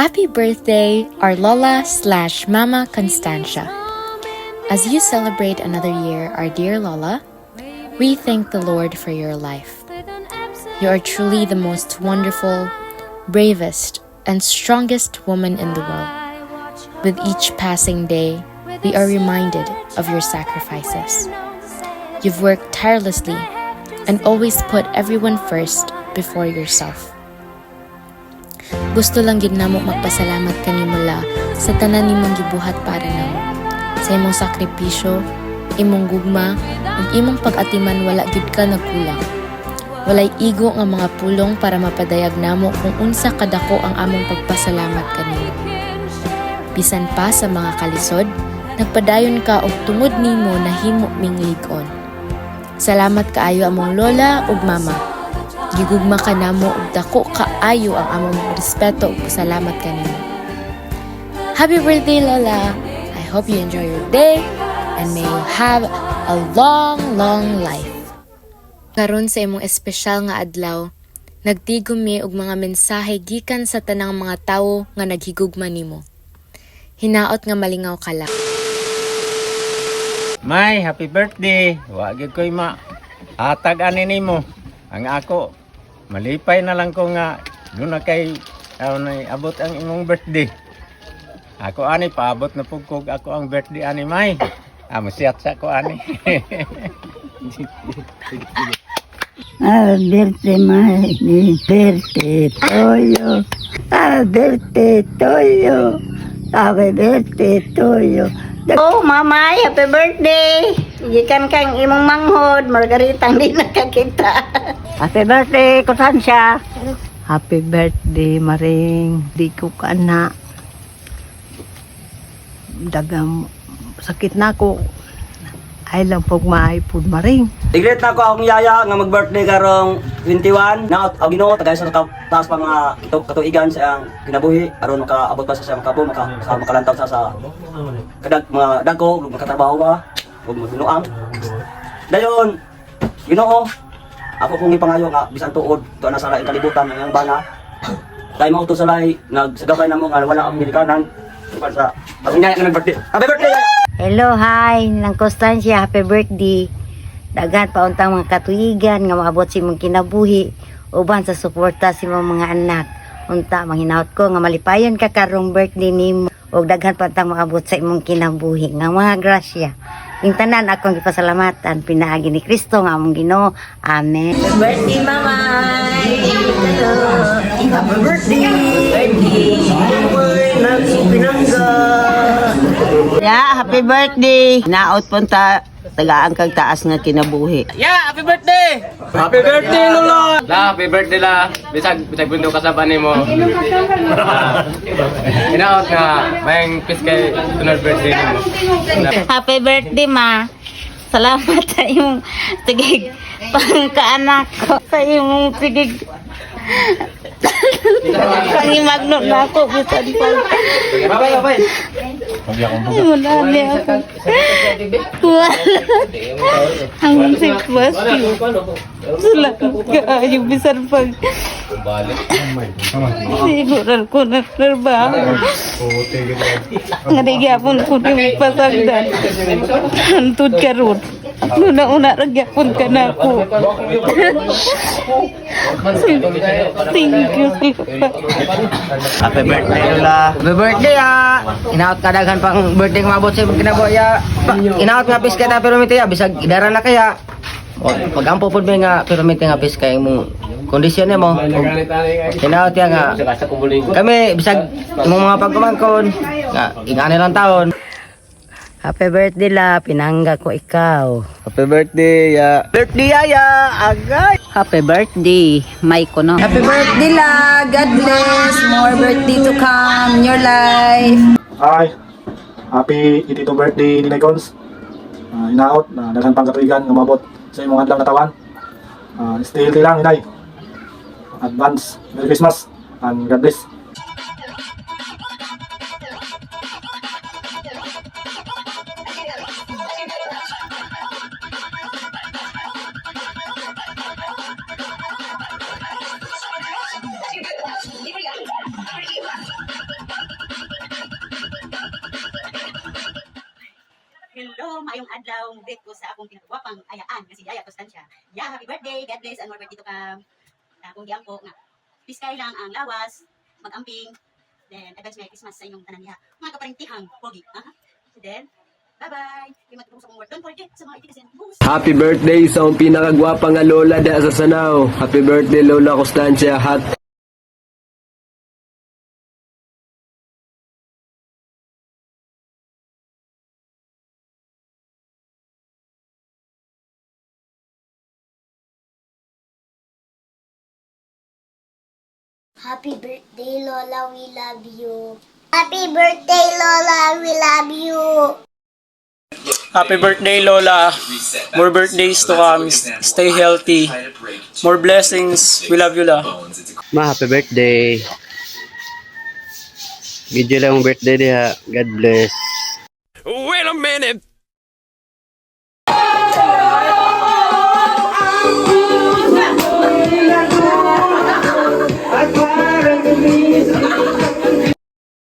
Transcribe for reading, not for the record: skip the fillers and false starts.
Happy birthday, our Lola / Mama Constancia. As you celebrate another year, our dear Lola, we thank the Lord for your life. You are truly the most wonderful, bravest, and strongest woman in the world. With each passing day, we are reminded of your sacrifices. You've worked tirelessly and always put everyone first before yourself. Gusto lang gid namo magpasalamat kanimo sa tanan nimong gibuhat para namo. Sa imong sakripisyo, imong gugma, ug imong pag-atiman wala gid ka nagkulang. Walay igo nga mga pulong para mapadayag namo kung unsa kadako ang among pagpasalamat kanimo. Bisan pa sa mga kalisod, nagpadayon ka og tungod nimo nahimo ming lig-on. Salamat kaayo among lola ug mama. Gigugma ka namo ug dako kaayo ang among respeto ug salamat kanimo. Happy birthday, Lola! I hope you enjoy your day and may you have a long, long life. Karon sa imong espesyal nga adlaw, nagtigom mi og mga mensahe gikan sa tanang mga tawo nga naghigugma nimo. Hinaot nga malingaw ka lang. May, happy birthday! Wa gyud ko'y hatag ani nimo. Ang ako, malipay na lang ko nga doon na kay abot ang imong birthday. Ako ani paabot na pugkog ako ang birthday ani May. Masiyat sa ko ani. Birthday May, birthday toyo. Birthday toyo. Happy birthday toyo. Oh, mamay, happy birthday! Ikan kang imong manghod, Margarita hindi nakakita. Happy birthday, Constancia! Happy birthday, Maring. Di ko ka na. Dagang sakit na ako. Ay lang pag maipod, Maring. Tiglit na ko akong yaya nga mag-birthday karong 21. Na ang Ginoo tagay sa taas pa mga katuigan sa ang kinabuhi aron makaabot pa sa siyang kabo makalantaw sa kadag mga dagko makatrabaho ba ug magbinuang. Dayon Ginoo ako kung ipangayo nga bisan tuod to na sa laing kalibutan ng bana. Dahil mo to sa lay nagsagabay namo nga wala ang gilikanan para sa pagnyaya nga birthday. Happy birthday! Hello, hi! Nang Constancia, happy birthday! Daghan pa untang mga katuigan nga maabot si mong kinabuhi uban sa suporta si mong mga anak. Unta, manghinaot ko nga malipayon ka karong birthday nimo ug daghan pa untang maabot sa imong kinabuhi nga mga grasya. Ing tanan akong gipasalamatan pinaagi ni Kristo nga among Ginoo. Amen. Happy birthday, Mama! Hello! Happy birthday! Happy birthday! Naot punta tagaan kag taas nga kinabuhi. Yeah, happy birthday! Happy birthday Lola! Happy birthday la. Bisag bundo ka sa bani mo. Inaot nga mayang pis kay tunod birthday mo. Happy birthday, Ma. Salamat sa imong tigig pangkaanak ko. Sa imong tigig pangimagno na ako. Bisan pa. Bye-bye! Wala niya ako. Ang sitwasyon. Salamat ka. Yung bisan pag siguran ko na trabaho. Nga nagyapon ko yung pasagdan. Hantod ka ron. Una-una nagyapon ka na ako. Thank you. Happy birthday Lola! Happy birthday Inaot ka daghan pang birthday nga mabot sa imong kinabuhi Inaot nga pis kita pero miti bisag idara na kaya. Pagampo pud may nga pero miti nga pis kay imong kondisyon mo. Inaot ya nga kami bisag imong mga pagkumangkon nga ingani lang taon. Happy birthday la, pinangga ko ikaw. Happy birthday ya! Birthday yaya agay. Happy birthday, Maiko no. Happy birthday la! God bless! More birthday to come in your life! Hi! Happy 82 birthday Ninay Cons. Inaot na daghan pang katuigan nga mabot sa imong adlaw natawan. Stay healthy lang Inay. Advance Merry Christmas and God bless. Give me that. i-celebrate ko sa akong pinagwapang ayaan nga si Yaya Constancia. Yeah, happy birthday, God bless, and more birthday to come. Akong giyang po nga, piskay lang ang lawas, mag-amping, then advance Merry Christmas sa inyong tanan niya. Mga kaparintihang, pogi. Then, bye-bye. Yung matutulong sa akong work. Don't forget sa mga itigasin. Happy birthday sa akong pinakagwapa nga lola da sa Sanao. Happy birthday Lola Constancia. Happy birthday, Lola. We love you. Happy birthday, Lola. We love you. Happy birthday, Lola. More birthdays to come. Stay healthy. More blessings. We love you, La. Ma, happy birthday. Video lang ang birthday niya. God bless. Wait a minute.